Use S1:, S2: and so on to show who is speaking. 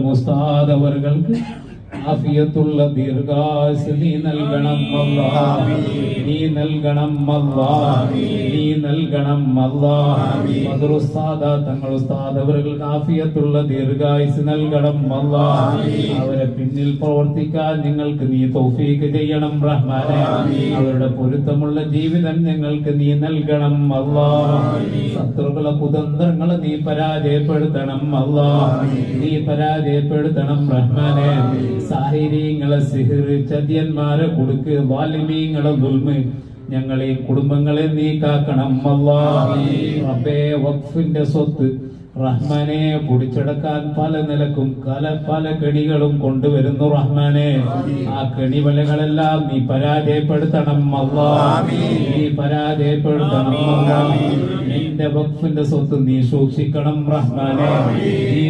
S1: മുസ്താദവർക്ക് ആഫിയത്തുള്ള ദീർഘായുസ്സ് നീ നൽകണം അല്ലാഹ്, നീ നൽകണം അല്ലാഹ്, നീ നൽകണം അല്ലാഹ്. മദ്റുസ്താദ തങ്ങൾ ഉസ്താദവർക്ക് ആഫിയത്തുള്ള ദീർഘായുസ്സ് നൽകണം അല്ലാഹ്. അവരെ പിന്നിൽ പ്രവർത്തിക്കാൻ നിങ്ങൾക്ക് നീ തൗഫീഖ് ചെയ്യണം റഹ്മാനെ. അവരുടെ പൊരുത്തമുള്ള ജീവിതം ഞങ്ങൾക്ക് നീ നൽകണം അല്ലാഹ്. ശത്രുക്കളെ കുതന്ത്രങ്ങളെ നീ പരാജയപ്പെടുത്തണം അല്ലാഹ്, നീ പരാജയപ്പെടുത്തണം റഹ്മാനെ. സാഹിര്യങ്ങളെ സിഹിറ് ചതിയന്മാരെ കൊടുക്ക്, വാലിമീങ്ങളെ ദുൽമ് ഞങ്ങളെ കുടുംബങ്ങളെ നീ കാക്കണം അല്ലാഹ്. റബ്ബേ വഖഫിന്റെ സ്വത്ത് റഹ്മാനെ പിടിച്ചെടുക്കാൻ പല നിലക്കും പല കെണികളും കൊണ്ടുവരുന്നു റഹ്മാനെ. ആ കെണിവലകളെല്ലാം നീ പരാജയപ്പെടുത്തണം അല്ലാഹ്, നീ പരാജയപ്പെടുത്തണം അല്ലാഹ്. നിന്റെ വഖഫിന്റെ സ്വത്ത് നീ സൂക്ഷിക്കണം റഹ്മാനെ, നീ